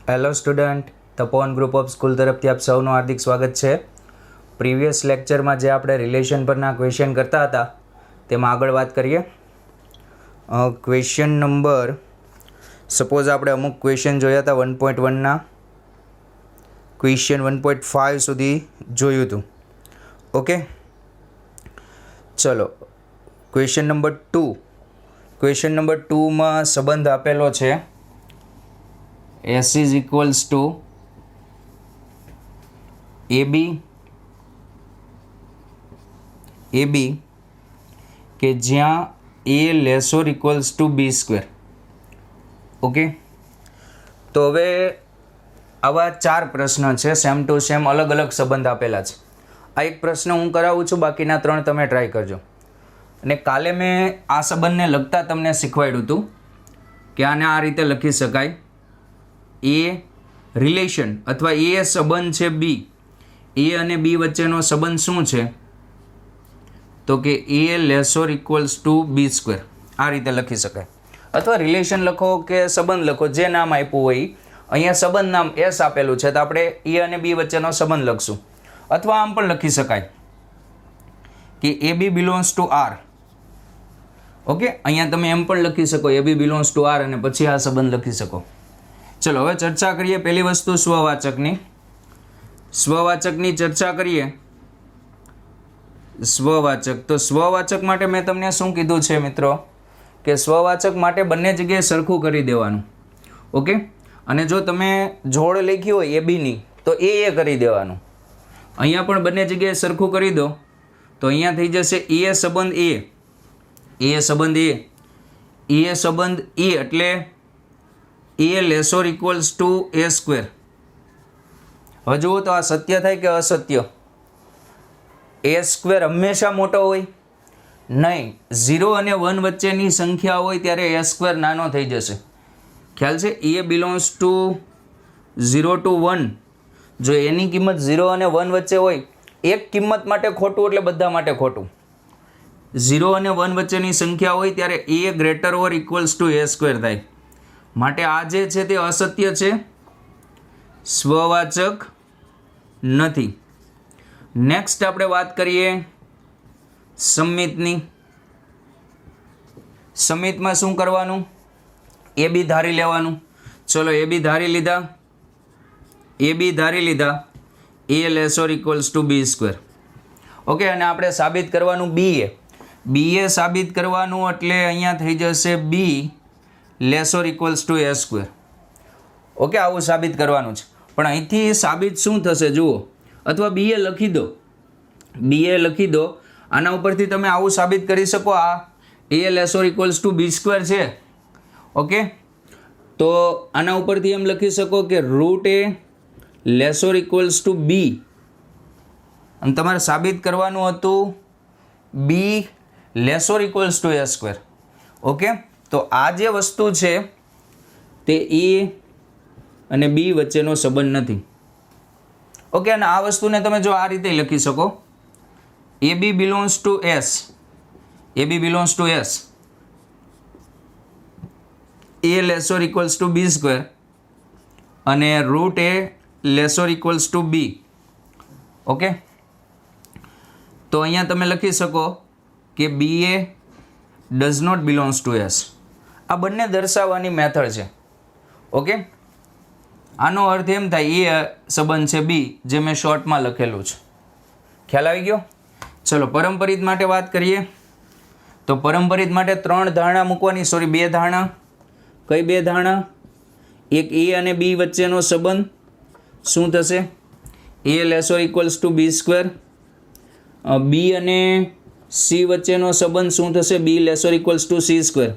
Hello student, Tapovan group of school તરફથી આપ સૌનું હાર્દિક સ્વાગત છે. પ્રીવિયસ લેક્ચરમાં જે આપણે રિલેશન પરના ક્વેશ્ચન કરતા હતા તેમાં આગળ વાત કરીએ. ક્વેશ્ચન નંબર સપોઝ આપણે અમુક ક્વેશ્ચન જોયા હતા 1.1ના ક્વેશ્ચન 1.5 સુધી જોયું હતું. ઓકે, ચલો ક્વેશ્ચન નંબર 2. ક્વેશ્ચન નંબર 2માં સંબંધ આપેલો છે S is equals to AB કે જ્યાં A less or equals to B square. Okay, તો હવે આવા 4 પ્રશ્ન છે, સેમ ટુ સેમ અલગ અલગ સંબંધ આપેલા છે. આ એક પ્રશ્ન હું કરાવું છું, બાકીના 3 તમે ટ્રાય કરજો. અને કાલે મેં આ સંબંધને લગતા તમને શીખવાડ્યું હતું કે આને આ રીતે લખી શકાય. એ રિલેશન અથવા એ સંબંધ છે બી, એ અને બી વચ્ચેનો સંબંધ શું છે? તો કે a less or equals to B square. આ રીતે લખી શકાય. અથવા રિલેશન લખો કે સંબંધ લખો, જે નામ આપ્યું હોય. અહીંયા સંબંધ નામ એસ આપેલું છે તો આપણે એ અને બી વચ્ચેનો સંબંધ લખશું. અથવા આમ પણ લખી શકાય કે a B belongs to R. Okay, અહીંયા તમે એમ પણ લખી શકો એ બી બિલોંગ્સ ટુ આર અને પછી આ સંબંધ લખી શકો. ચલો હવે ચર્ચા કરીએ. પહેલી વસ્તુ સ્વવાચકની ચર્ચા કરીએ. સ્વવાચક, તો સ્વવાચક માટે મેં તમને શું કીધું છે મિત્રો કે સ્વવાચક માટે બંને જગ્યાએ સરખું કરી દેવાનું. ઓકે, અને જો તમે જોડ લખી હોય એ બીની તો એ કરી દેવાનું. અહીંયા પણ બંને જગ્યાએ સરખું કરી દો તો અહીંયા થઈ જશે એ સંબંધ એ એટલે a less or equals to a square. હવે જુઓ તો આ સત્ય થાય કે અસત્ય? એ સ્ક્વેર હંમેશા મોટો હોય નહીં. 0 અને 1 વચ્ચેની સંખ્યા હોય ત્યારે એ સ્ક્વેર નાનો થઈ જશે. ખ્યાલ છે? એ બિલોંગ્સ ટુ 0 to 1. જો એની કિંમત 0 અને 1 વચ્ચે હોય, એક કિંમત માટે ખોટું એટલે બધા માટે ખોટું. 0 અને 1 વચ્ચેની સંખ્યા હોય ત્યારે a greater or equals to a square થાય. માટે આ જે છે તે અસત્ય છે, સ્વવાચક નથી. નેક્સ્ટ આપણે વાત કરીએ સંમિતની. સંમિતમાં શું કરવાનું? એ બી ધારી લેવાનું. ચલો એ બી ધારી લીધા a less or equals to B square. Okay, અને આપણે સાબિત કરવાનું બી એ સાબિત કરવાનું એટલે અહીંયા થઈ જશે b less or equals to a square. Okay, આવું સાબિત કરવાનું છે. પણ અહીંથી સાબિત શું થશે જુઓ, અથવા બી એ લખી દો. આના ઉપરથી તમે આવું સાબિત કરી શકો, આ a less or equals to B square છે. ઓકે, તો આના ઉપરથી એમ લખી શકો કે root A less or equals to b. અને તમારે સાબિત કરવાનું હતું b less or equals to a square. Okay, તો આ જે વસ્તુ છે તે એ અને બી વચ્ચેનો સંબંધ નથી. ઓકે, અને આ વસ્તુને તમે જો આ રીતે લખી શકો, એ બી belongs to S, A less or equals to B square અને root A less or equals to B. Okay, તો અહીંયા તમે લખી શકો કે B A does not belongs to S. આ બંને દર્શાવવાની મેથડ છે. ઓકે, આનો અર્થ એમ થાય એ સંબંધ છે બી, જે મેં શોર્ટમાં લખેલું છે. ખ્યાલ આવી ગયો? ચલો પરંપરિત માટે વાત કરીએ. તો પરંપરિત માટે 3 ધારણા મૂકવાની, 2 ધારણા. કઈ 2 ધારણા? એક એ અને બી વચ્ચેનો સંબંધ શું થશે? A less or equals to B square. B અને સી વચ્ચેનો સંબંધ શું થશે? B less or equals to C square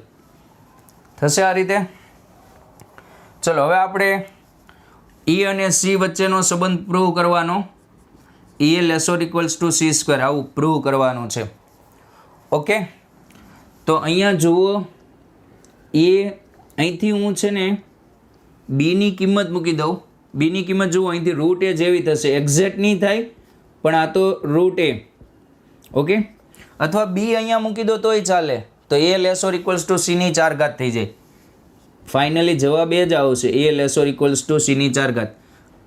થશે. આ રીતે. ચલો હવે આપણે એ અને સી વચ્ચેનો સંબંધ પ્રૂવ કરવાનો. A less or equals to C square, આવું પ્રૂવ કરવાનું છે. ઓકે, તો અહીંયા જુઓ, અહીંથી હું છે ને બીની કિંમત મૂકી દઉં. બીની કિંમત જુઓ, અહીંથી રૂટ એ જેવી થશે, એક્ઝેક્ટ નહીં થાય પણ આ તો રૂટ એ. ઓકે, અથવા બી અહીંયા મૂકી દો તોય ચાલે. તો એ લેસ ઓર ઇક્વલ્સ ટુ સીની 4 ઘાત થઈ જાય. ફાઇનલી જવાબ એ જ આવશે, a લેસોર ઇક્વલ્સ ટુ c ની 4 ઘાત.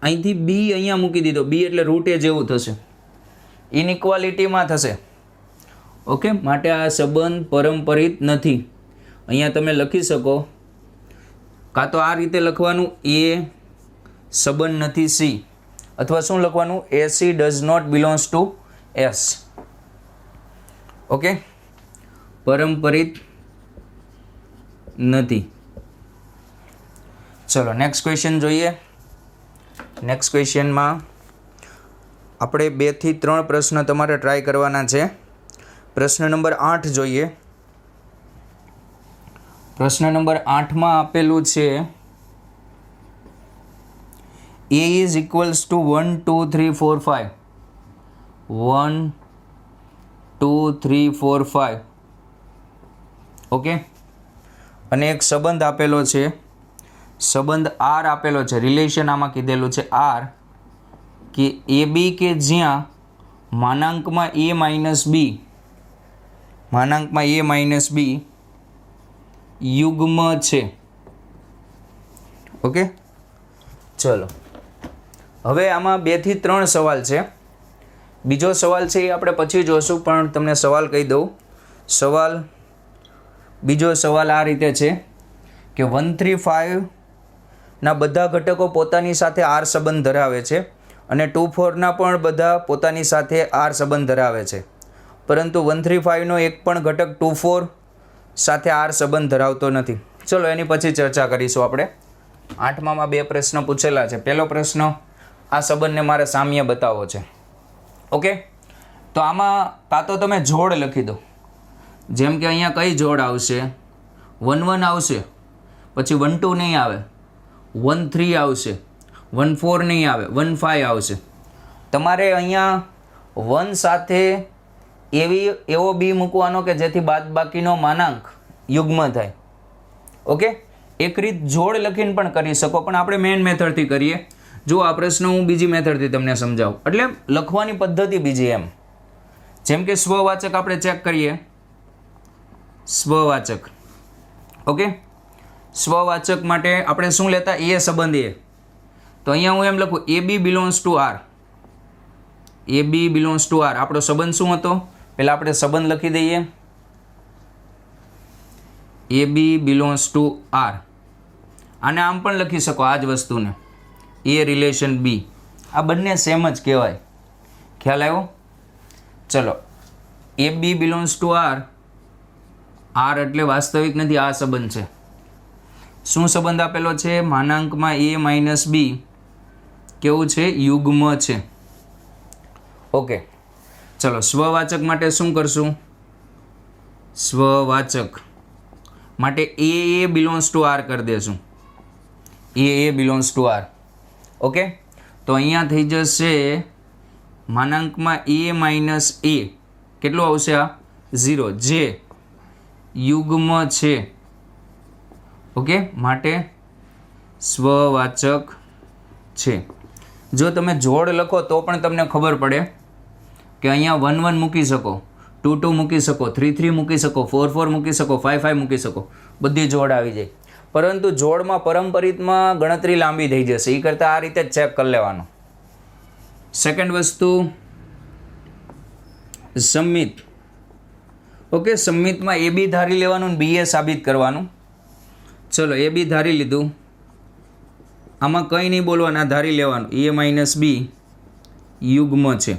અહીંથી b અહીંયા મૂકી દીધો, b એટલે રૂટ એ જેવું થશે, ઇનઇક્વાલિટીમાં થશે. ઓકે, માટે આ સંબંધ પરંપરિત નથી. અહીંયા તમે લખી શકો, કાં તો આ રીતે લખવાનું a સંબંધ નથી c, અથવા શું લખવાનું ac does not belongs to s. Okay, પરંપરિત નથી. ચલો નેક્સ્ટ ક્વેશ્ચન જોઈએ. નેક્સ્ટ ક્વેશ્ચનમાં આપણે 2 થી 3 પ્રશ્ન તમારે ટ્રાય કરવાના છે. પ્રશ્ન નંબર 8 જોઈએ. પ્રશ્ન નંબર 8માં આપેલું છે a is equals to 1 2 3 4 5. 1 2 3 4 5. Okay, અને એક સંબંધ આપેલો છે, સંબંધ r આપેલો છે, રિલેશન આમાં કીધેલું છે r, કે એ બી કે જ્યાં માનાંકમાં a માઇનસ બી યુગ્મ છે. ઓકે, ચલો હવે આમાં 2 થી 3 સવાલ છે. બીજો સવાલ છે એ આપણે પછી જોશું, પણ તમને સવાલ કહી દઉં. બીજો સવાલ આ રીતે છે કે 1 3 5 ના બધા ઘટકો પોતાની સાથે r સંબંધ ધરાવે છે, અને 2 4 ના પણ બધા પોતાની સાથે r સંબંધ ધરાવે છે, પરંતુ 1 3 5 નો એક પણ ઘટક 2 4 સાથે r સંબંધ ધરાવતો નથી. ચલો એની પછી ચર્ચા કરીશું આપણે. 8માં 2 પ્રશ્ન પૂછેલા છે. પહેલો પ્રશ્ન, આ સંબંધને મારે સામ્ય બતાવવો છે. ઓકે, તો આમાં કાં તો તમે જોડ લખી દો, જેમ કે અહીંયા કઈ જોડ આવશે, 1 1 આવશે, પછી 1 2 નહીં આવે, 1 3 આવશે, 1 4 નહીં આવે, 1 5 આવશે. તમારે અહીંયા 1 સાથે એવો બી મૂકવાનો કે જેથી બાદબાકીનો માનાંક યુગ્મ થાય. ઓકે, એક રીત જોડ લખીને પણ કરી શકો, પણ આપણે મેઇન મેથડથી કરીએ. જો આ પ્રશ્ન હું બીજી મેથડથી તમને સમજાવું, એટલે લખવાની પદ્ધતિ બીજી. એમ જેમ કે સ્વવાચક આપણે ચેક કરીએ, સ્વવાચક. ઓકે, સ્વવાચક માટે આપણે શું લેતા, એ સંબંધ એ. તો અહીંયા હું એમ લખું A B belongs to R. A B belongs to R. આપણો સંબંધ શું હતો, પહેલાં આપણે સંબંધ લખી દઈએ, A B belongs to R. આને આમ પણ લખી શકો, આ જ વસ્તુને, એ રિલેશન બી. આ બંને સેમ જ કહેવાય. ખ્યાલ આવ્યો? ચલો, A B belongs to R. R એટલે વાસ્તવિક નથી, આ સંબંધ છે. શું સંબંધ આપેલો છે, માનાંકમાં a માઇનસ બી કેવું છે, યુગ્મ છે. ઓકે, ચલો સ્વવાચક માટે શું કરશું, સ્વવાચક માટે એ બિલોંગ્સ ટુ આર કરી દેશું, એ બિલોંગ્સ ટુ આર. ઓકે, તો અહીંયા થઈ જશે માનાંકમાં a માઇનસ a કેટલું આવશે, આ 0, જે યુગ્મ છે. ઓકે, માટે સ્વવાચક છે. જો તમે જોડ લખો તો પણ તમને ખબર પડે કે અહીંયા 1 1 મૂકી શકો, 2 2 મૂકી શકો, 3 3 મૂકી શકો, 4 4 મૂકી શકો, 5 5 મૂકી શકો, બધી જોડ આવી જાય. પરંતુ જોડમાં પરંપરિતમાં ગણતરી લાંબી થઈ જશે, એ કરતાં આ રીતે જ ચેક કરી લેવાનું. સેકન્ડ વસ્તુ, સંમિત. ઓકે, સંમિતમાં એ બી ધારી લેવાનું, બી એ સાબિત કરવાનું. ચલો, એ બી ધારી લીધું, આમાં કંઈ નહીં બોલવાના, ધારી લેવાનું એ માઇનસ બી યુગ્મ છે.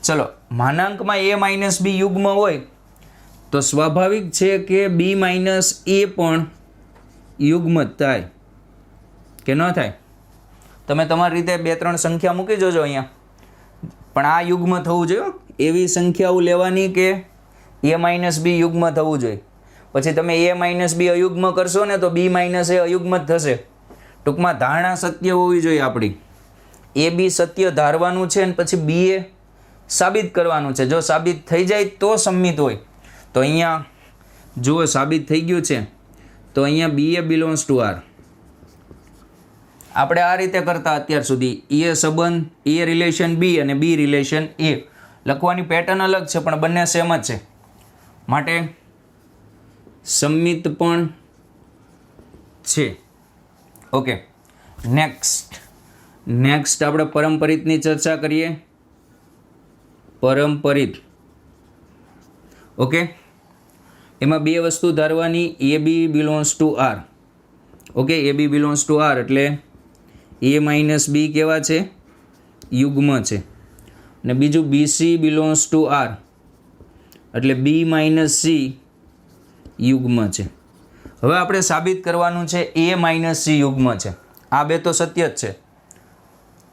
ચલો, માનાંકમાં એ માઇનસ બી યુગ્મ હોય તો સ્વાભાવિક છે કે બી માઇનસ એ પણ યુગ્મ થાય કે ન થાય. તમે તમારી રીતે 2 3 સંખ્યા મૂકી જોજો અહીંયા, પણ આ યુગ્મ થવું જોઈએ. એવી સંખ્યાઓ લેવાની કે એ માઇનસ બી યુગ્મ થવું જોઈએ. પછી તમે એ માઇનસ બી અયુગ્મ કરશો ને તો બી માઇનસ એ અયુગ્મ જ થશે. ટૂંકમાં ધારણા સત્ય હોવી જોઈએ આપણી. એ બી સત્ય ધારવાનું છે અને પછી બી એ સાબિત કરવાનું છે. જો સાબિત થઈ જાય તો સંમિત હોય. તો અહીંયા જુઓ સાબિત થઈ ગયું છે, તો અહીંયા બી એ બિલોંગ્સ ટુ આર. આપણે આ રીતે કરતા અત્યાર સુધી, એ સંબંધ, એ રિલેશન બી અને બી રિલેશન એ. લખવાની પેટર્ન અલગ છે પણ બંને સેમ જ છે. માટે સંમિત પણ છે. ઓકે, નેક્સ્ટ આપણે પરંપરિતની ચર્ચા કરીએ. પરંપરિત. ઓકે, એમાં બે વસ્તુ ધારવાની. એ બી બિલોન્ગ્સ ટુ આર. ઓકે, એ બી બિલોન્ગ્સ ટુ આર એટલે એ માઇનસ બી કેવા છે? યુગ્મ છે. અને બીજું BC બિલોન્ગ્સ ટુ આર એટલે બી માઇનસ સી યુગ્મ છે. હવે આપણે સાબિત કરવાનું છે એ માઇનસ સી યુગ્મ છે. આ બે તો સત્ય જ છે.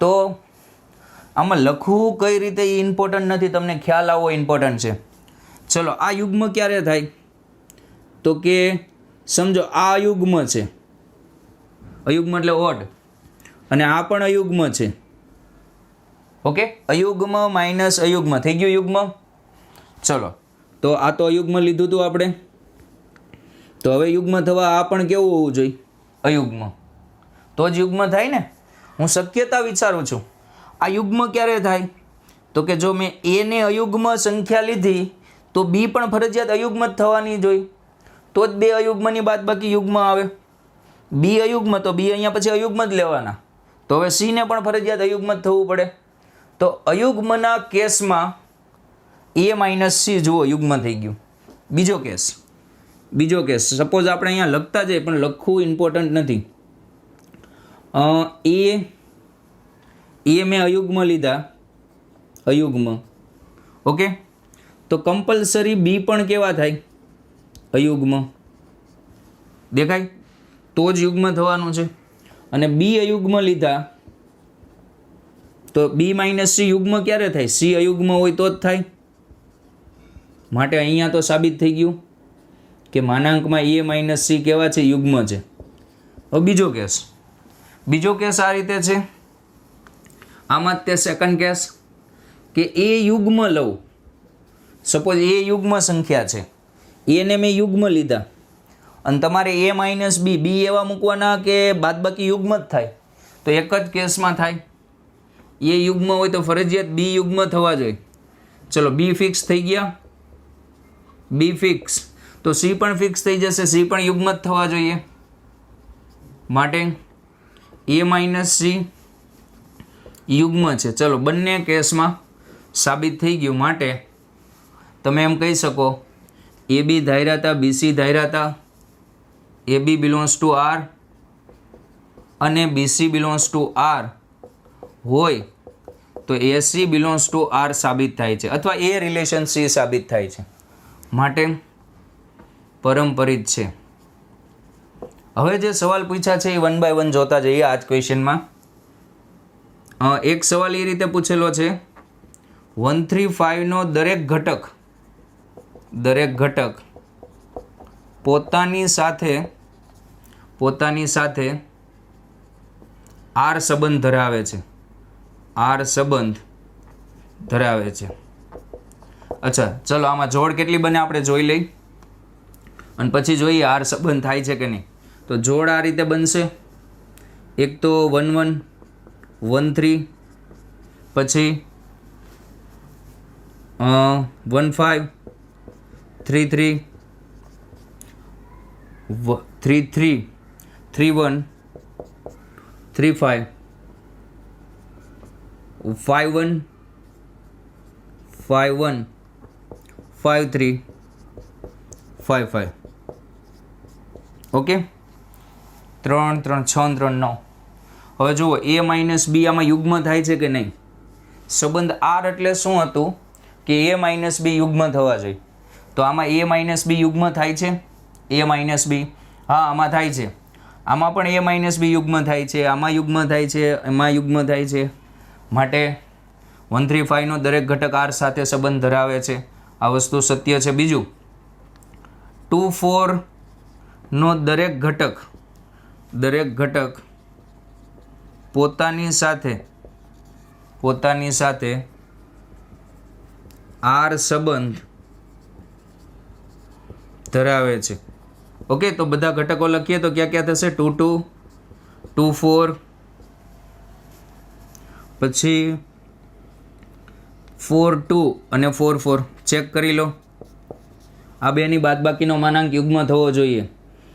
તો આમાં લખવું કઈ રીતે એ ઇમ્પોર્ટન્ટ નથી, તમને ખ્યાલ આવવો ઇમ્પોર્ટન્ટ છે. ચલો, આ યુગ્મ ક્યારે થાય? તો કે સમજો આ અયુગ્મ છે, અયુગ્મ એટલે ઓડ, અને આ પણ અયુગ્મ છે. ઓકે, અયુગ્મ માઇનસ અયુગ્મ થઈ ગયું યુગ્મ. ચલો, તો આ તો અયુગ્મ લીધું હતું આપણે, તો હવે યુગ્મ થવા આ પણ કેવું હોવું જોઈએ? અયુગ્મ. તો જ યુગ્મ થાય ને. હું શક્યતા વિચારું છું. આ યુગ્મ ક્યારે થાય? તો કે જો મેં એ ને અયુગ્મ સંખ્યા લીધી તો બી પણ ફરજિયાત અયુગ્મ જ થવાની જોઈએ. તો જ બે અયુગ્મની બાદબાકી યુગ્મ આવે. બી અયુગ્મ તો બી અહીંયા પછી અયુગ્મ જ લેવાના. તો હવે સી ને પણ ફરજિયાત અયુગ્મ જ થવું પડે. તો અયુગ્મના કેસમાં એ માઇનસ સી જુઓ યુગ્મ થઈ ગયું. બીજો કેસ સપોઝ આપણે અહીંયા લખતા જઈએ પણ લખવું ઇમ્પોર્ટન્ટ નથી. એ મેં અયુગ્મ લીધા, અયુગ્મ. ઓકે, તો કમ્પલસરી બી પણ કેવા થાય? અયુગ્મ. દેખાય? તો જ યુગ્મ થવાનું છે. અને બી અયુગ્મ લીધા તો બી માઇનસ સી યુગ્મ ક્યારે થાય? સી અયુગ્મ હોય તો જ થાય. માટે અહીંયા તો સાબિત થઈ ગયું કે માનાંકમાં એ માઇનસ સી કેવા છે? યુગ્મ છે. હવે બીજો કેસ આ રીતે છે. આમાં જ તે સેકન્ડ કેસ કે એ યુગ્મ લઉં. સપોઝ એ યુગ્મ સંખ્યા છે, એને મેં યુગ્મ લીધા અને તમારે એ માઇનસ બી એવા મૂકવાના કે બાદબાકી યુગ્મ જ થાય? તો એક જ કેસમાં થાય. એ યુગ્મ હોય તો ફરજિયાત બી યુગ્મ થવા જોઈએ. ચલો, બી ફિક્સ થઈ ગયા. બી ફિક્સ તો સી પણ ફિક્સ થઈ જશે, સી પણ યુગ્મ જ થવા જોઈએ. માટે એ માઇનસ સી યુગ્મ છે. ચલો, બંને કેસમાં સાબિત થઈ ગયું. માટે તમે એમ કહી શકો એ બી ધાર્યા હતા, બીસી ધાર્યા હતા, એ બી બિલોન્ગ્સ ટુ આર અને બીસી બિલોન્ગ્સ ટુ આર હોય તો એસી બિલોન્ગ્સ ટુ આર સાબિત થાય છે, અથવા એ રિલેશન સી સાબિત થાય છે. માટે પરંપરિત છે. હવે જે સવાલ પૂછ્યા છે એ 1 by 1 જોતા જઈએ આ જ ક્વેશ્ચનમાં. એક સવાલ એ રીતે પૂછેલો છે, 135 નો દરેક ઘટક પોતાની સાથે આર સંબંધ ધરાવે છે. અચ્છા, ચલો આમાં જોડ કેટલી બને આપણે જોઈ લઈ અને પછી જોઈએ આર સંબંધ થાય છે કે નહીં. તો જોડ આ રીતે બનશે. એક તો 1 1 1 3, પછી 1 5 3 3 3 3 3 1 3 5 5 1 5 1 5 3 5 5. ઓકે, 3 3 6 3 9. હવે જુઓ એ માઇનસ બી આમાં યુગ્મ થાય છે કે નહીં? સંબંધ આર એટલે શું હતું કે એ માઇનસ બી યુગ્મ થવા જોઈએ. તો આમાં એ માઇનસ બી યુગ્મ થાય છે? એ માઇનસ બી હા આમાં થાય છે. આમાં પણ એ માઇનસ બી યુગ્મ થાય છે, આમાં યુગ્મ થાય છે, એમાં યુગ્મ થાય છે. માટે 135 નો દરેક ઘટક આર સાથે સંબંધ ધરાવે છે. આ વસ્તુ સત્ય છે. બીજું 24 નો દરેક ઘટક પોતાની સાથે આર સંબંધ ધરાવે છે. ઓકે, તો બધા ઘટકો લખીએ તો ક્યાં ક્યાં થશે? 2 2 2 4, પછી 4 2 અને 4 4. ચેક કરી લો. આ બેની બાદબાકીનો માનાંક યુગ્મ થવો જોઈએ.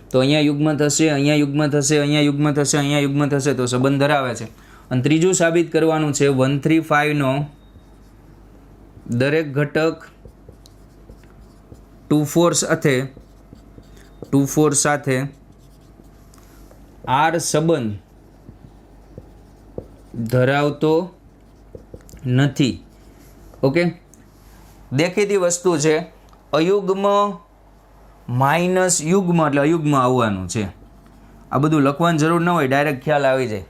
તો અહીંયા યુગ્મ થશે, અહીંયા યુગ્મ થશે, અહીંયા યુગ્મ થશે, અહીંયા યુગ્મ થશે, તો સંબંધ ધરાવે છે. અને ત્રીજું સાબિત કરવાનું છે 135નો દરેક ઘટક 24 સાથે આર સંબંધ ધરાવતો નથી. ઓકે, દેખીતી વસ્તુ છે. અયુગ્મ માઇનસ યુગ્મ એટલે અયુગ્મ આવવાનું છે. આ બધું લખવાની જરૂર ન હોય, ડાયરેક્ટ ખ્યાલ આવી જાય.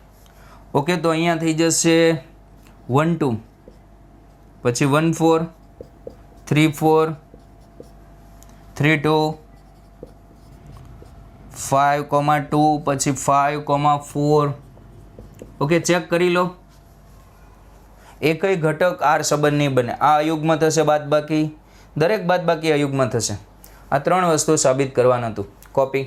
ઓકે, તો અહીંયા થઈ જશે 1 2, પછી 1 4, 3 4, 3 2, 5,2, પછી 5,4. ઓકે, ચેક કરી લો. એકય ઘટક આર સંબંધ નહીં બને. આ અયુગ્મ થશે બાદબાકી, દરેક બાદબાકી અયુગ્મ થશે. આ 3 વસ્તુ સાબિત કરવાનું હતું. કોપી.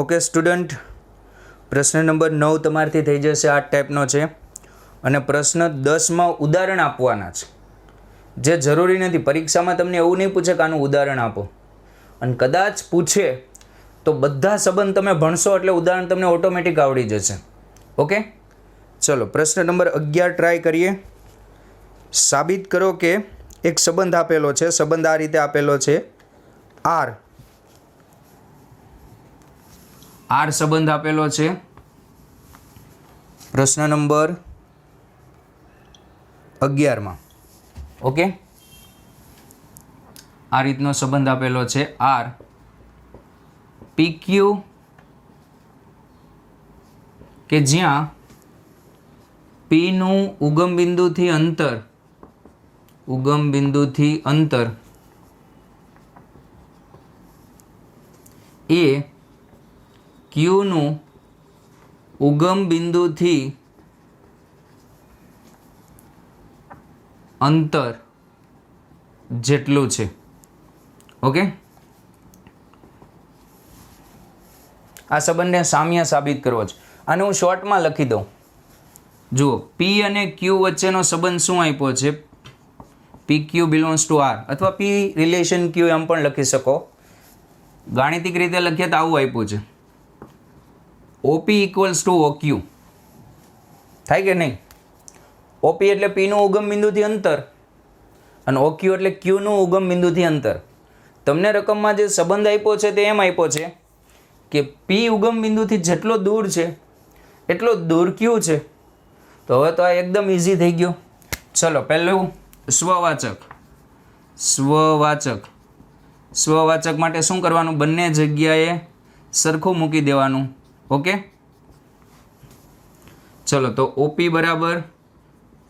ઓકે સ્ટુડન્ટ, પ્રશ્ન નંબર 9 તમારાથી થઈ જશે. આ ટાઈપનો છે અને પ્રશ્ન 10માં ઉદાહરણ આપવાના છે, જે જરૂરી નથી. પરીક્ષામાં તમને એવું નહીં પૂછે કે આનું ઉદાહરણ આપો, અને કદાચ પૂછે તો બધા સંબંધ તમે ભણશો એટલે ઉદાહરણ તમને ઓટોમેટિક આવડી જશે. ઓકે, ચલો પ્રશ્ન નંબર 11 ટ્રાય કરીએ. સાબિત કરો કે એક સંબંધ આપેલો છે. સંબંધ આ રીતે આપેલો છે. આર સંબંધ આપેલો છે. પ્રશ્ન નંબર 11માં. ઓકે, આ રીતનો સંબંધ આપેલો છે. આર PQ કે જ્યાં P નું ઉગમ બિંદુથી અંતર એ Q નું ઉગમ બિંદુથી અંતર જેટલું છે. ઓકે, આ સંબંધને સામ્ય સાબિત કરવો છે. આને હું શોર્ટમાં લખી દઉં. જુઓ, P અને Q વચ્ચેનો સંબંધ શું આપ્યો છે? PQ બિલોંગ્સ ટુ R, અથવા P રિલેશન Q એમ પણ લખી શકો. ગાણિતિક રીતે લખીએ તો આવું આપ્યું છે. OP ઇક્વલ્સ ટુ OQ થાય કે નહીં? OP એટલે P નું ઉગમ બિંદુથી અંતર અને OQ એટલે Q નું ઉગમ બિંદુથી અંતર. તમને રકમમાં જે સંબંધ આપ્યો છે તે એમ આપ્યો છે કે P ઉગમ બિંદુથી જેટલો દૂર છે એટલો દૂર Q છે. તો હવે તો આ એકદમ ઇઝી થઈ ગયો. ચલો, પહેલું સ્વવાચક માટે શું કરવાનું? બંને જગ્યાએ સરખું મૂકી દેવાનું. ઓકે, ચલો, તો OP બરાબર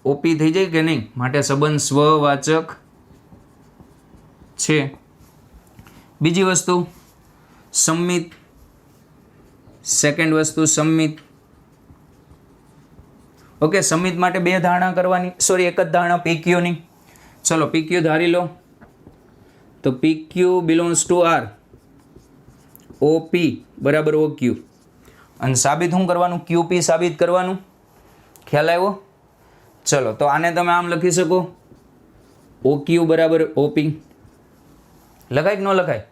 OP થઈ જાય કે નહીં? માટે સંબંધ સ્વવાચક છે. બીજી વસ્તુ સંમિત. સેકન્ડ વસ્તુ સંમિત. ઓકે, સંમિત માટે બે ધારણા કરવાની, સોરી એક જ ધારણા PQ ની. ચલો, PQ ધારી લો. તો PQ belongs to R, OP બરાબર OQ. અને સાબિત શું કરવાનું? QP સાબિત કરવાનું. ખ્યાલ આવ્યો? ચલો, તો આને તમે આમ લખી શકો, OQ બરાબર OP. લખાય કે ન લખાય?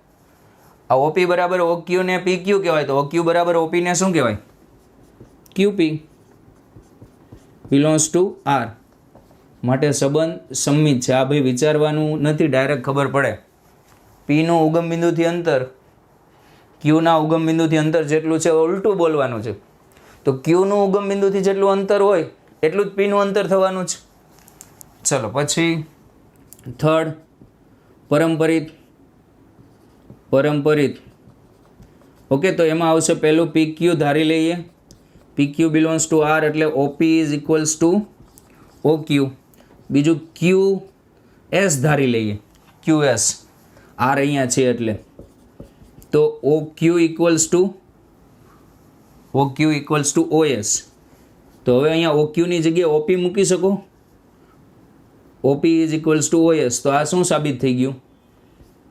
આ OP બરાબર OQ ને PQ કહેવાય, તો OQ બરાબર OP ને શું કહેવાય? QP belongs to R. માટે સંબંધ સંમિત છે. આ ભાઈ વિચારવાનું નથી, ડાયરેક્ટ ખબર પડે. P નું ઉગમ બિંદુથી અંતર Q ના ઉગમ બિંદુથી અંતર જેટલું છે, ઉલટું બોલવાનું છે. તો Q નું ઉગમ બિંદુથી જેટલું અંતર હોય એટલું જ P નું અંતર થવાનું છે. ચલો, પછી થર્ડ પરંપરિત ઓકે, તો એમાં આવશે પહેલું પી ક્યુ ધારી લઈએ. P Q belongs to R એટલે OP is equals to O Q. બીજું ક્યુ એસ ધારી લઈએ, ક્યુ એસ, આર અહીંયા છે એટલે, તો O Q equals to O S. તો હવે અહીંયા ઓ ક્યુની જગ્યાએ ઓપી મૂકી શકો, OP is equals to O S. તો આ શું સાબિત થઈ ગયું?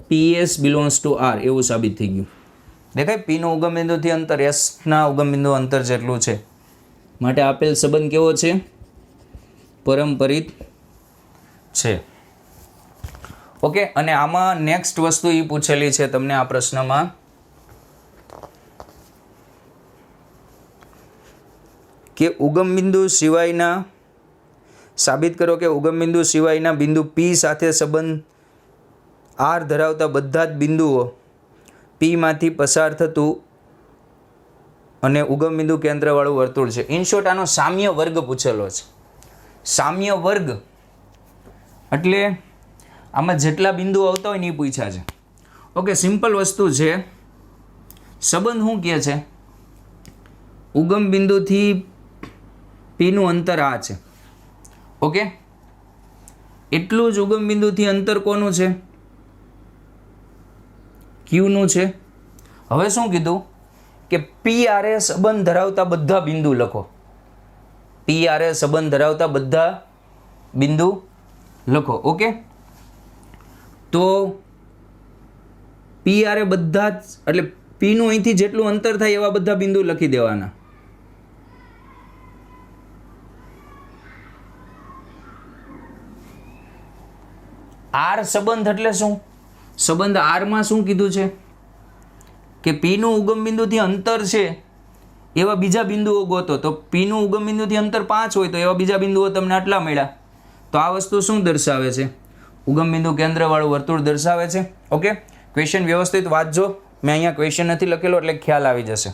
P S belongs to R એવું સાબિત થઈ ગયું. દેખાય, પીનું ઉગમ બિંદુથી અંતર એસના ઉગમ બિંદુ અંતર જેટલું છે. માટે આપેલ સંબંધ કેવો છે? પરંપરિત છે. ઓકે, અને આમાં નેક્સ્ટ વસ્તુ એ પૂછેલી છે તમને આ પ્રશ્નમાં કે ઉગમ બિંદુ સિવાયના સાબિત કરો કે ઉગમ બિંદુ સિવાયના બિંદુ પી સાથે સંબંધ આર ધરાવતા બધા જ બિંદુઓ પીમાંથી પસાર થતું અને ઉગમ બિંદુ કેન્દ્રવાળું વર્તુળ છે. ઇન શોર્ટ આનો સામ્ય વર્ગ પૂછેલો છે. સામ્ય વર્ગ એટલે આમાં જેટલા બિંદુઓ આવતા હોય ને એ પૂછ્યા છે. ઓકે, સિમ્પલ વસ્તુ છે. સંબંધ શું કહે છે? ઉગમ બિંદુથી પીનું અંતર આ છે. ઓકે, એટલું જ ઉગમ બિંદુથી અંતર કોનું છે? ક્યુનું છે. હવે શું કીધું કે પી આરે સંબંધ ધરાવતા બધા બિંદુ લખો. પી આરે સંબંધ ધરાવતા બધા બિંદુ લખો. ઓકે, તો પી આરે બધા જ એટલે પીનું અહીંથી જેટલું અંતર થાય એવા બધા બિંદુ લખી દેવાના. આર સંબંધ એટલે શું? સંબંધ આરમાં શું કીધું છે કે પીનું ઉગમ બિંદુથી અંતર છે એવા બીજા બિંદુઓ ગોતો. તો પીનું ઉગમ બિંદુથી અંતર 5 હોય તો એવા બીજા બિંદુઓ તમને આટલા મળ્યા. તો આ વસ્તુ શું દર્શાવે છે? ઉગમ બિંદુ કેન્દ્રવાળું વર્તુળ દર્શાવે છે. ઓકે, ક્વેશ્ચન વ્યવસ્થિત વાંચજો. મેં અહીંયા ક્વેશ્ચન નથી લખેલો એટલે ખ્યાલ આવી જશે.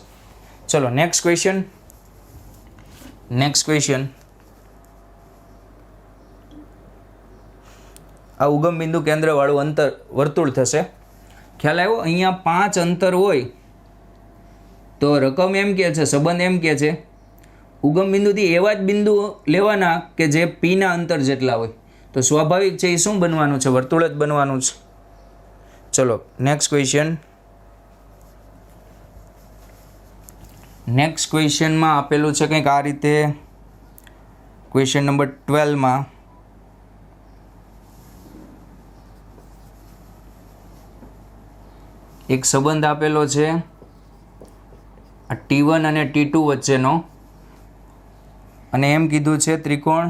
ચલો નેક્સ્ટ ક્વેશ્ચન. આ ઉગમ બિંદુ કેન્દ્રવાળું અંતર વર્તુળ થશે. ખ્યાલ આવ્યો? અહીંયા 5 અંતર હોય તો રકમ એમ કહે છે, સંબંધ એમ કહે છે ઉગમ બિંદુથી એવા જ બિંદુ લેવાના કે જે પીના અંતર જેટલા હોય. તો સ્વાભાવિક છે એ શું બનવાનું છે? વર્તુળ જ બનવાનું છે. ચલો નેક્સ્ટ ક્વેશ્ચનમાં આપેલું છે કંઈક આ રીતે. ક્વેશ્ચન નંબર 12માં એક સંબંધ આપેલો છે આ T1 અને T2 વચ્ચેનો, અને એમ કીધું છે ત્રિકોણ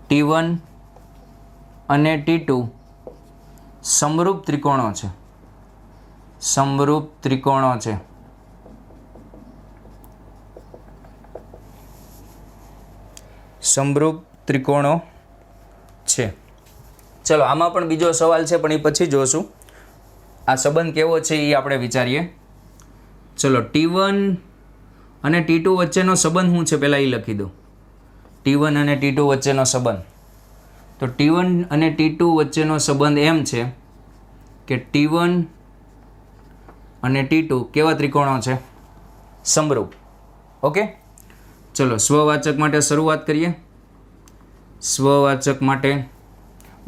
T1 અને T2 સમરૂપ ત્રિકોણો છે. સમરૂપ ત્રિકોણો છે. ચલો આમાં પણ બીજો સવાલ છે પણ એ પછી જોશું. આ સંબંધ કેવો છે એ આપણે વિચારીએ. ચલો T1 અને T2 વચ્ચેનો સંબંધ શું છે પહેલાં એ લખી દો. T1 અને T2 વચ્ચેનો સંબંધ. તો T1 અને T2 વચ્ચેનો સંબંધ એમ છે કે T1 અને T2 કેવા ત્રિકોણો છે? સમરૂપ. ઓકે, ચલો સ્વવાચક માટે શરૂઆત કરીએ. સ્વવાચક માટે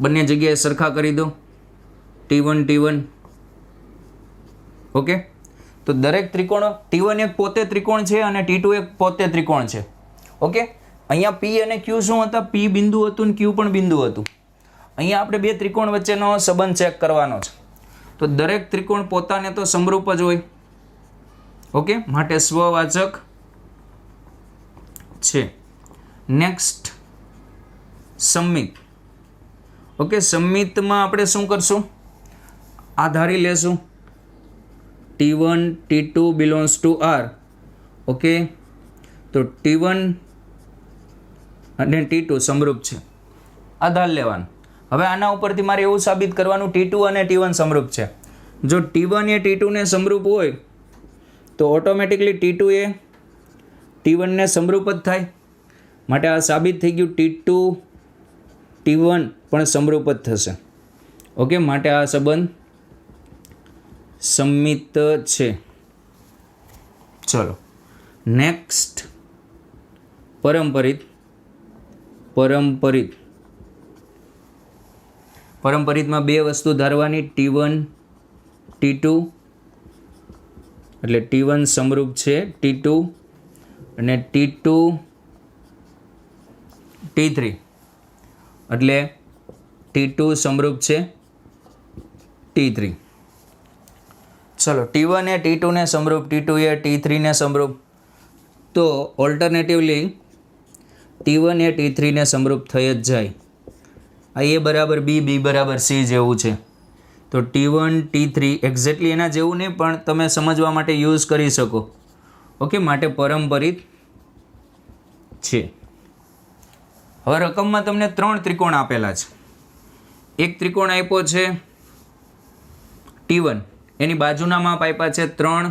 બંને જગ્યાએ સરખા કરી દો. T1. ઓકે, તો દરેક ત્રિકોણ T1 એક પોતે ત્રિકોણ છે અને T2 એક પોતે ત્રિકોણ છે. ઓકે, અહીંયા P અને Q શું હતા? P બિંદુ હતું ને Q પણ બિંદુ હતું. અહીંયા આપણે બે ત્રિકોણ વચ્ચેનો સંબંધ ચેક કરવાનો છે. તો દરેક ત્રિકોણ પોતાને તો સમરૂપ જ હોય. ઓકે, માટે સ્વવાચક છે. નેક્સ્ટ સંમિત. ઓકે, સંમિતમાં આપણે શું કરશું? આ ધારી લેશું T1 T2 belongs to R. Okay, તો T1 અને T2 સમરૂપ છે. આ ધાર લેવાનું. હવે આના ઉપરથી મારે એવું સાબિત કરવાનું T2 અને T1 સમરૂપ છે. જો T1 એ T2 ને સમરૂપ હોય તો ઓટોમેટિકલી T2 એ T1 ને સમરૂપ જ થાય. માટે આ સાબિત થઈ ગયું T2 T1 પણ સમરૂપ જ થશે. ઓકે, માટે આ સંબંધ સમમિત છે. ચલો નેક્સ્ટ, પરંપરિતમાં બે વસ્તુ ધારવાની, T1 T2, એટલે T1 સમરૂપ છે T2 અને T2 T3, એટલે T2 સમરૂપ છે T3. ચલો T1 એ T2 ને સમરૂપ, T2 એ T3 ને સમરૂપ, તો ઓલ્ટરનેટિવલી T1 એ T3 ને સમરૂપ થઈ જ જાય. આ A બરાબર B, B બરાબર C જેવું છે. તો T1 T3 એક્ઝેક્ટલી એના જેવું નહીં, પણ તમે સમજવા માટે યુઝ કરી શકો. ઓકે, માટે પરંપરિત છે. હવે રકમમાં તમને 3 ત્રિકોણ આપેલા છે. એક ત્રિકોણ આપ્યો છે T1, એની બાજુના માપ આપ્યા છે 3,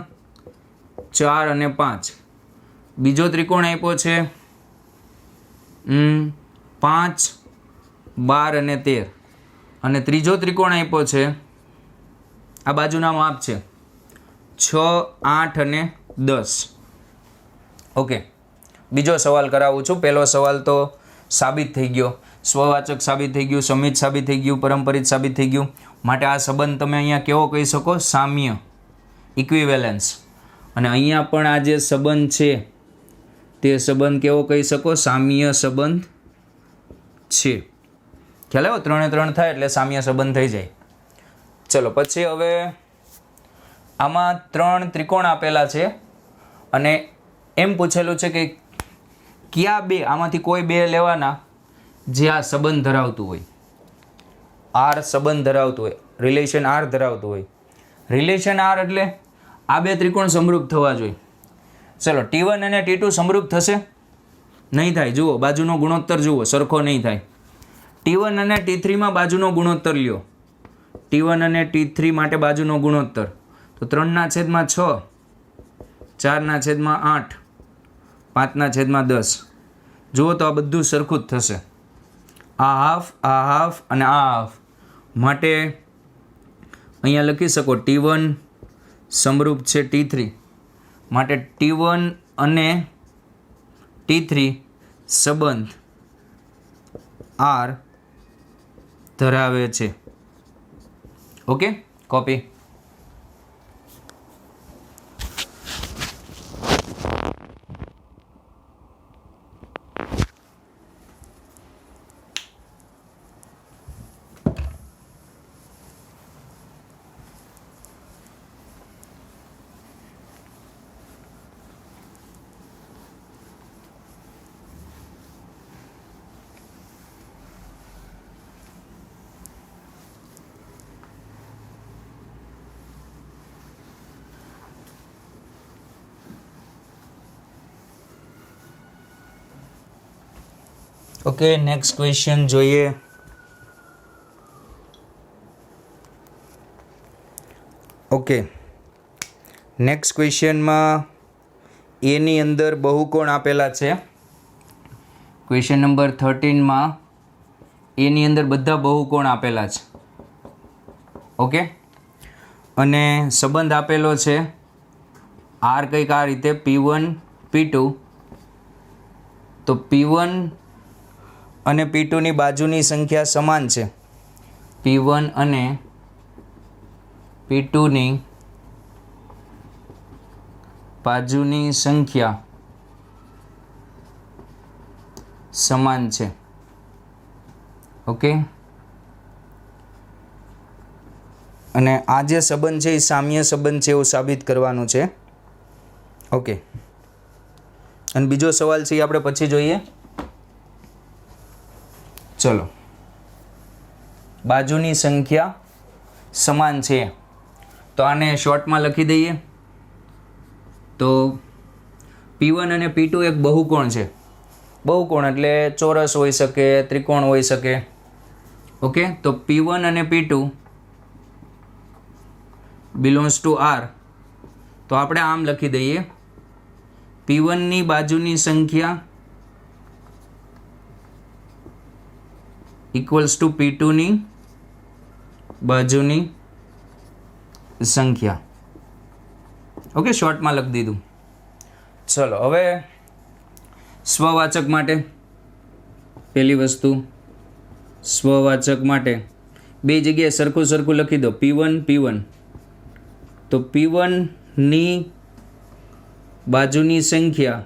4 અને 5. બીજો ત્રિકોણ આપ્યો છે 5, 12 અને 13. અને ત્રીજો ત્રિકોણ આપ્યો છે, આ બાજુના માપ છે 6, 8 અને 10. ઓકે, બીજો સવાલ કરાવું છું. પહેલો સવાલ તો સાબિત થઈ ગયો, સ્વવાચક સાબિત થઈ ગયું, સમિત સાબિત થઈ ગયું, પરંપરિત સાબિત થઈ ગયું. માટે આ સંબંધ તમે અહીંયા કેવો કહી શકો? સામ્ય, ઇક્વિવેલન્સ. અને અહીંયા પણ આ જે સંબંધ છે તે સંબંધ કેવો કહી શકો? સામ્ય સંબંધ છે. ખ્યાલ આવ્યો? 3 એ 3 થાય એટલે સામ્ય સંબંધ થઈ જાય. ચલો પછી હવે આમાં 3 ત્રિકોણ આપેલા છે અને એમ પૂછેલું છે કે કયા બે, આમાંથી કોઈ બે લેવાના જે આ સંબંધ ધરાવતું હોય, આર સંબંધ ધરાવતું હોય, રિલેશન આર ધરાવતું હોય. રિલેશન આર એટલે આ બે ત્રિકોણ સમરૂપ થવા જોઈએ. ચલો T1 અને T2 સમરૂપ થશે? નહીં થાય. જુઓ બાજુનો ગુણોત્તર જુઓ, સરખો નહીં થાય. T1 અને T3માં બાજુનો ગુણોત્તર લ્યો. T1 અને T3 માટે બાજુનો ગુણોત્તર તો 3/6, 4/8, 5/10. જુઓ તો આ બધું સરખું જ થશે. આ હાફ અને આ હાફ. માટે અહીંયા લખી શકો T1 સમરૂપ છે T3, માટે T1 અને T3 સંબંધ R ધરાવે છે. Okay, copy. Okay, next question જોઈએ. ઓકે, નેક્સ્ટ ક્વેશ્ચનમાં એની અંદર બહુકોણ આપેલા છે. ક્વેશ્ચન નંબર 13માં એની અંદર બધા બહુકોણ આપેલા છે. ઓકે, અને સંબંધ આપેલો છે આર કંઈક આ રીતે P1 P2. તો P1 અને P2 ની બાજુની સંખ્યા સમાન છે. P1 અને P2 ની બાજુની સંખ્યા સમાન છે. ઓકે, અને આ જે સંબંધ છે એ સામ્ય સંબંધ છે એવું સાબિત કરવાનું છે. ઓકે, અને બીજો સવાલ છે એ આપણે પછી જોઈએ. ચલો, બાજુની સંખ્યા સમાન છે તો આને શોર્ટમાં લખી દઈએ. તો P1 અને P2 એક બહુકોણ છે. બહુકોણ એટલે ચોરસ હોઈ શકે, ત્રિકોણ હોઈ શકે. ઓકે, તો P1 અને P2 બિલોંગ્સ ટુ R. તો આપણે આમ લખી દઈએ, P1 ની બાજુની સંખ્યા ઇક્વલ્સ ટુ P2ની બાજુની સંખ્યા. ઓકે, શોર્ટમાં લખી દીધું. ચલો હવે સ્વવાચક માટે પહેલી વસ્તુ, સ્વવાચક માટે બે જગ્યાએ સરખું સરખું લખી દો. P1 તો P1ની બાજુની સંખ્યા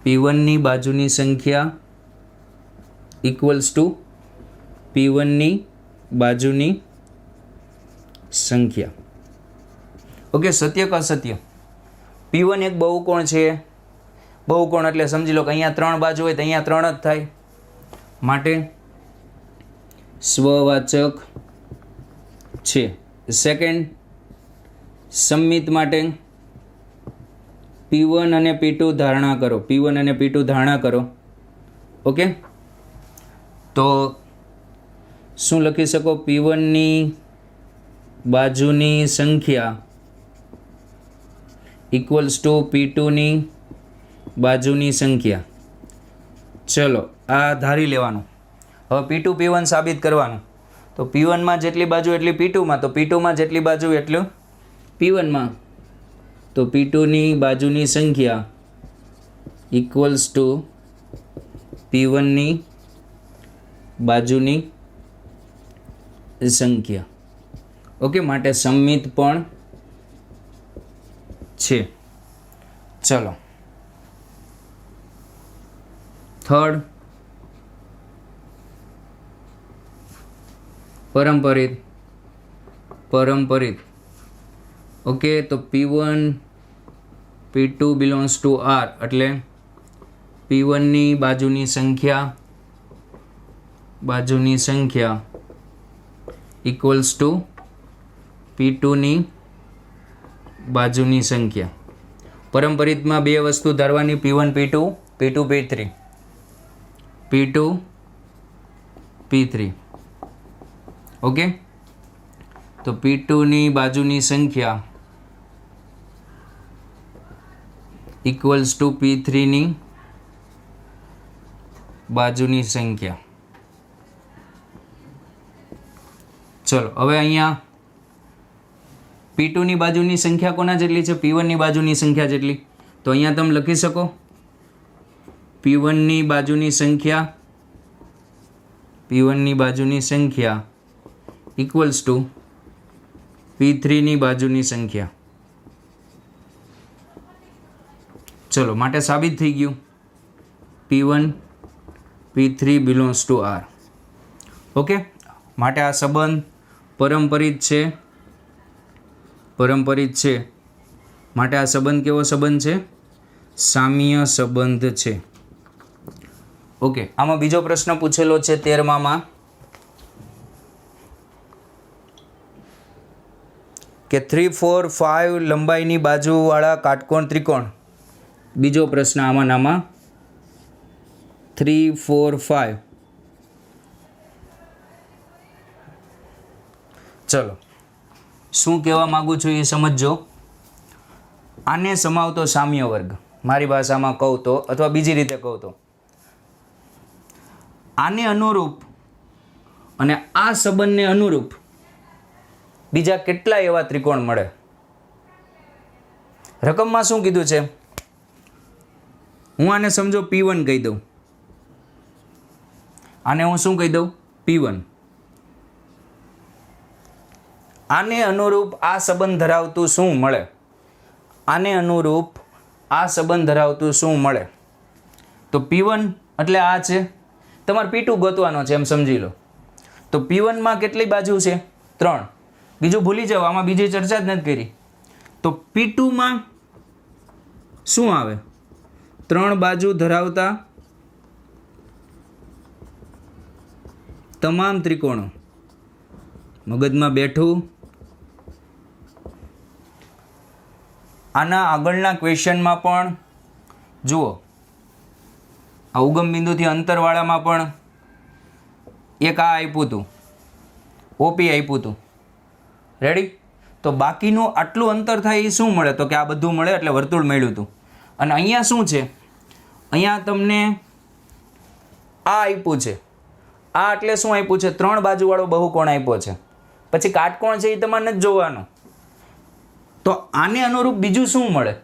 P1ની બાજુની સંખ્યા ઇક્વલ્સ ટુ P1ની બાજુની સંખ્યા. ઓકે, સત્ય કે અસત્ય? P1 એક બહુકોણ છે. બહુકોણ એટલે સમજી લો કે અહીંયા 3 બાજુ હોય તો અહીંયા 3 જ થાય. માટે સ્વવાચક છે. સેકન્ડ, સમમિત માટે P1 અને P2 ધારણા કરો. P1 અને P2 ધારણા કરો. ઓકે, તો શું લખી શકો? P1ની બાજુની સંખ્યા ઇક્વલ્સ ટુ P2ની બાજુની સંખ્યા. ચલો આ ધારી લેવાનું. હવે P2 P1 સાબિત કરવાનું. તો P1માં જેટલી બાજુ એટલી P2માં, તો P2માં જેટલી બાજુ એટલું P1માં. તો P2ની બાજુની સંખ્યા ઇક્વલ્સ ટુ P1ની બાજુની સંખ્યા. ઓકે, માટે સમમિત પણ છે. ચલો થર્ડ, પરંપરિત. ઓકે, તો P1 P2 belongs to R એટલે P1ની બાજુની સંખ્યા ઇક્વલ્સ ટુ P2ની બાજુની સંખ્યા. પરંપરિતમાં બે વસ્તુ ધારવાની, P1 P2, P2 P3, P2 P3. Okay, તો P2ની બાજુની સંખ્યા ઇક્વલ્સ ટુ P3ની બાજુની સંખ્યા. ચલો હવે અહીંયા P2ની બાજુની સંખ્યા કોના જેટલી છે? P1ની બાજુની સંખ્યા જેટલી. તો અહીંયા તમે લખી શકો P1ની બાજુની સંખ્યા ઇક્વલ્સ ટુ P3ની બાજુની સંખ્યા. ચલો, માટે સાબિત થઈ ગયું P1 P3 belongs to R. Okay, માટે આ સંબંધ પરંપરિત છે. માટે આ સંબંધ કેવો સંબંધ છે? સામ્ય સંબંધ છે. ઓકે, આમાં બીજો પ્રશ્ન પૂછેલો છે 13માં કે 3, 4, 5 લંબાઈની બાજુવાળા કાટકોણ ત્રિકોણ. બીજો પ્રશ્ન આમાં 3, 4, 5. ચલો, શું કહેવા માગું છું એ સમજજો. આને સમાવતો સામ્ય વર્ગ, મારી ભાષામાં કહું તો, અથવા બીજી રીતે કહું તો, આને અનુરૂપ અને આ સંબંધને અનુરૂપ બીજા કેટલા એવા ત્રિકોણ મળે? રકમમાં શું કીધું છે? હું આને સમજો P1 કહી દઉં. આને હું શું કહી દઉં? P1. આને અનુરૂપ આ સંબંધ ધરાવતું શું મળે? શું મળે? તો P1 એટલે આ છે. તમારે P2 ગોતવાનો છે એમ સમજી લો. તો P1માં કેટલી બાજુ છે? 3. બીજું ભૂલી જાઓ, આમાં બીજી ચર્ચા જ નથી કરી. તો P2માં શું આવે? 3 બાજુ ધરાવતા તમામ ત્રિકોણો. મગજમાં બેઠું. આના આગળના ક્વેશ્ચનમાં પણ જુઓ, આ ઉગમ બિંદુથી અંતરવાળામાં પણ એક આ આપ્યું હતું, OP આપ્યું હતું. રેડી? તો બાકીનું આટલું અંતર થાય એ શું મળે? તો કે આ બધું મળે એટલે વર્તુળ મળ્યું હતું. અને અહીંયા શું છે? અહીંયા તમને આ આપ્યું છે, આ એટલે શું આપ્યું છે? 3 બાજુવાળો બહુકોણ આપ્યો છે. પછી કાટકોણ છે એ તમારે નથી જોવાનું. તો આને અનુરૂપ બીજું શું મળે?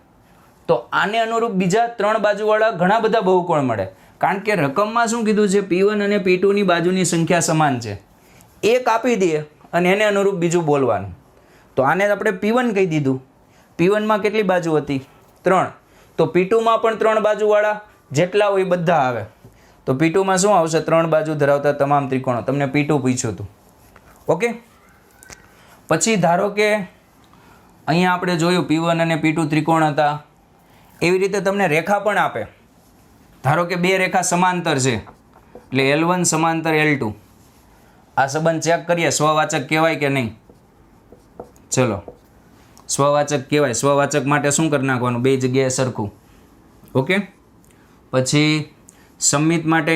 તો આને અનુરૂપ બીજા 3 બાજુવાળા ઘણા બધા બહુકોણ મળે. કારણ કે રકમમાં શું કીધું છે? P1 અને P2ની બાજુની સંખ્યા સમાન છે. એક આપી દઈએ અને એને અનુરૂપ બીજું બોલવાનું. તો આને આપણે P1 કહી દીધું. P1માં કેટલી બાજુ હતી? 3. તો P2માં પણ 3 બાજુવાળા જેટલા હોય બધા આવે. તો P2માં શું આવશે? 3 બાજુ ધરાવતા તમામ ત્રિકોણો. તમને P2 પૂછ્યું હતું. ઓકે. પછી ધારો કે અહીંયા આપણે જોયું P1 અને P2 ત્રિકોણ હતા. એવી રીતે તમને રેખા પણ આપે. ધારો કે 2 રેખા સમાંતર છે, એટલે L1 સમાંતર L2. આ સંબંધ ચેક કરીએ, સ્વવાચક કહેવાય કે નહીં? ચલો, સ્વવાચક કહેવાય. સ્વવાચક માટે શું કરી નાખવાનું? 2 જગ્યાએ સરખું. ઓકે. પછી સમમિત માટે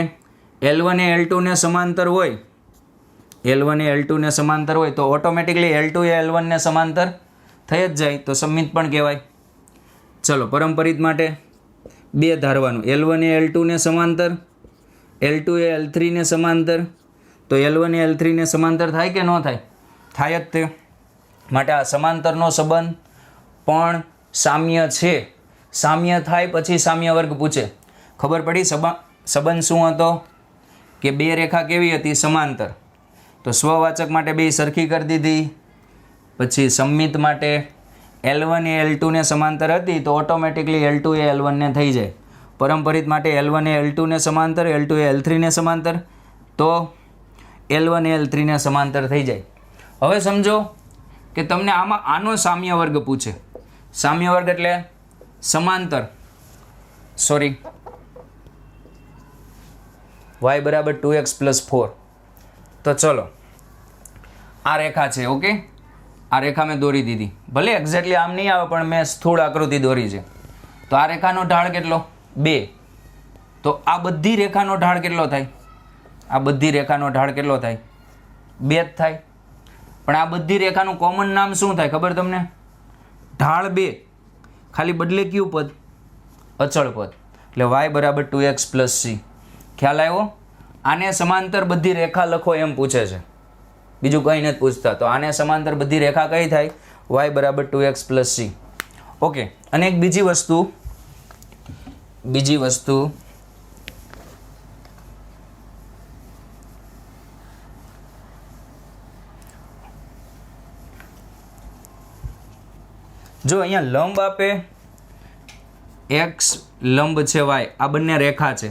L1 એ L2 ને સમાંતર હોય, L1 એ L2 ને સમાંતર હોય તો ઓટોમેટિકલી L2 એ L1 ને સમાંતર થઈ જ જાય, તો સમમિત પણ કહેવાય. ચલો, પરંપરિત માટે 2 ધારવાનું. L1 એ L2 ને સમાંતર, L2 એ L3 ને સમાંતર. તો L1 એ L3 ને સમાંતર થાય કે ન થાય? થાય જ તે. માટે આ સમાંતરનો સંબંધ પણ સામ્ય છે. સામ્ય થાય પછી સામ્ય વર્ગ પૂછે. ખબર પડી સંબંધ શું હતો? કે 2 રેખા કેવી હતી? સમાંતર. તો સ્વવાચક માટે 2 સરખી કરી દીધી. પછી સમમિત માટે L1 એ L2 ને સમાંતર હતી તો ઓટોમેટિકલી L2 એ L1 ને થઈ જાય. પરંપરિત માટે L1 એ L2 ને સમાંતર, L2 એ L3 ને સમાંતર, તો L1 એ L3 ને સમાંતર થઈ જાય. હવે સમજો કે તમને આમાં આનો સામ્ય વર્ગ પૂછે. સામ્ય વર્ગ એટલે સમાંતર, સોરી, y બરાબર 2x + 4. તો ચલો, આ રેખા છે. ઓકે, આ રેખા મેં દોરી દીધી. ભલે એક્ઝેક્ટલી આમ નહીં આવે પણ મેં સ્થૂળ આકૃતિ દોરી છે. તો આ રેખાનો ઢાળ કેટલો? 2. તો આ બધી રેખાનો ઢાળ કેટલો થાય? આ બધી રેખાનો ઢાળ કેટલો થાય? 2 જ થાય. પણ આ બધી રેખાનું કોમન નામ શું થાય ખબર તમને? ઢાળ 2. ખાલી બદલે કયું પદ? અચળ પદ. એટલે y બરાબર 2x + c. ખ્યાલ આવ્યો? આને સમાંતર બધી રેખા લખો એમ પૂછે છે, બીજું કંઈ નથી પૂછતા. તો આને સમાંતર બધી રેખા કઈ થાય? y બરાબર 2x + c. ઓકે. અને એક બીજી વસ્તુ જો અહીંયા લંબ આપે, x લંબ છે y, આ બંને રેખા છે.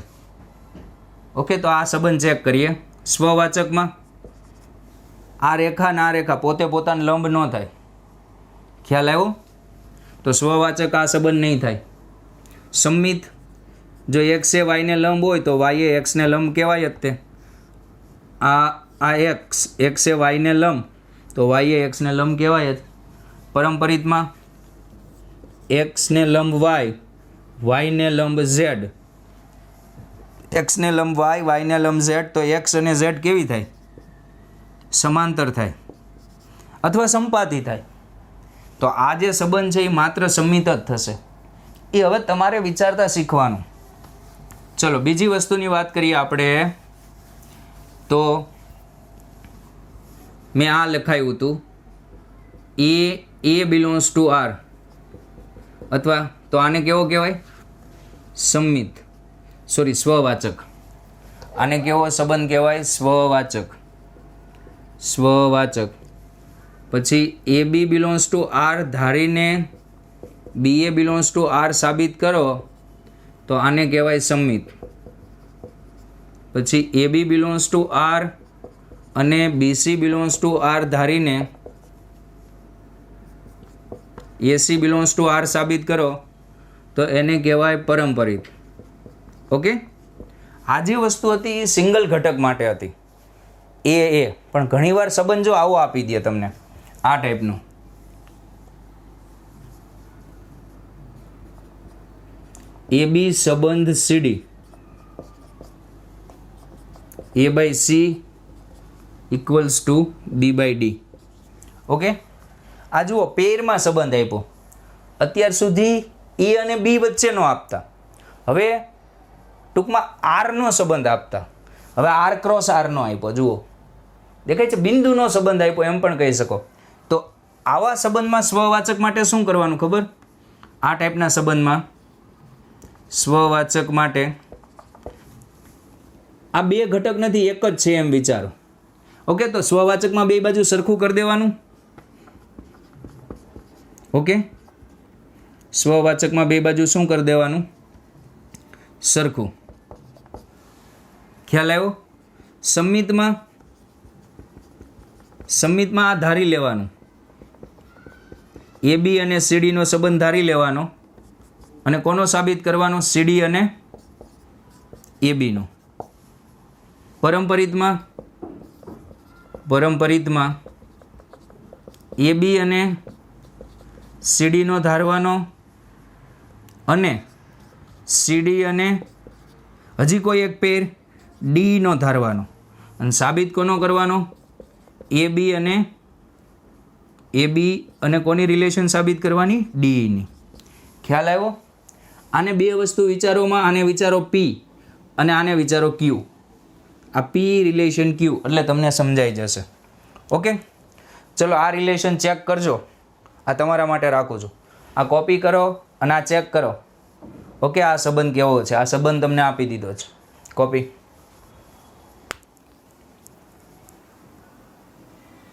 ઓકે. તો આ સંબંધ ચેક કરીએ. સ્વવાચકમાં આ રેખા ને આ રેખા પોતે પોતાને લંબ ન થાય. ખ્યાલ આવ્યો? તો સ્વવાચક આ સંબંધ નહીં થાય. સમમિત જો x એ y ને લંબ હોય તો y એ x ને લંબ કહેવાય જ તે. આ x એ y ને લંબ તો y એ x ને લંબ કહેવાય જ. પરંપરિતમાં x ને લંબ y ને લંબ z, x ને લંબ y ને લંબ z, તો x અને z કેવી થાય? સમાંતર થાય અથવા સંપાતી થાય. તો આ જે સંબંધ છે એ માત્ર સમમિત જ થશે. એ હવે તમારે વિચારતા શીખવાનું. ચલો, બીજી વસ્તુની વાત કરીએ આપણે. તો મેં આ લખાયું હતું A belongs to R, અથવા તો આને કેવો કહેવાય? સમમિત, સોરી, સ્વવાચક. આને કેવો સંબંધ કહેવાય? સ્વવાચક. પછી AB belongs to R ધારીને BA belongs to R સાબિત કરો તો આને કહેવાય સમમિત. પછી AB belongs to R અને BC belongs to R ધારીને AC belongs to R સાબિત કરો તો એને કહેવાય પરંપરિત. ઓકે. આ જે વસ્તુ હતી એ સિંગલ ઘટક માટે હતી, એ પણ ઘણીવાર સંબંધ જો આવો આપી દે તમને, આ ટાઈપનું. AB સંબંધ CD, A/C = B/D. ઓકે. આ જુઓ, પેરમાં સંબંધ આપ્યો. અત્યાર સુધી A અને B વચ્ચેનો આપતા. હવે ટૂંકમાં આરનો સંબંધ આપતા. હવે આર ક્રોસ આરનો આપ્યો, જુઓ દેખાય છે, બિંદુનો સંબંધ આપ્યો એમ પણ કહી શકો. તો આવા સંબંધમાં સ્વવાચક માટે શું કરવાનું ખબર? આ ટાઈપના સંબંધમાં સ્વવાચક માટે આ બે ઘટક નથી, એક જ છે એમ વિચારો. ઓકે, તો સ્વવાચકમાં બે બાજુ સરખું કરી દેવાનું. ઓકે, સ્વવાચકમાં બે બાજુ શું કરી દેવાનું? સરખું. ખ્યાલ આવ્યો? સંમિતમાં આ ધારી લેવાનું, એ બી અને સીડીનો સંબંધ ધારી લેવાનો અને કોનો સાબિત કરવાનો? સીડી અને એ બીનો. પરંપરિતમાં એ બી અને સીડીનો ધારવાનો અને સીડી અને હજી કોઈ એક પેર ડીનો ધારવાનો અને સાબિત કોનો કરવાનો? એ બી અને કોની રિલેશન સાબિત કરવાની? ડીની. ખ્યાલ આવ્યો? આને બે વસ્તુ વિચારોમાં, આને વિચારો પી અને આને વિચારો ક્યુ. આ પી રિલેશન ક્યુ એટલે તમને સમજાઈ જશે. ઓકે, ચલો આ રિલેશન ચેક કરજો. આ તમારા માટે રાખું છું. આ કોપી કરો અને આ ચેક કરો. ઓકે, આ સંબંધ કેવો છે? આ સંબંધ તમને આપી દીધો છે. કોપી.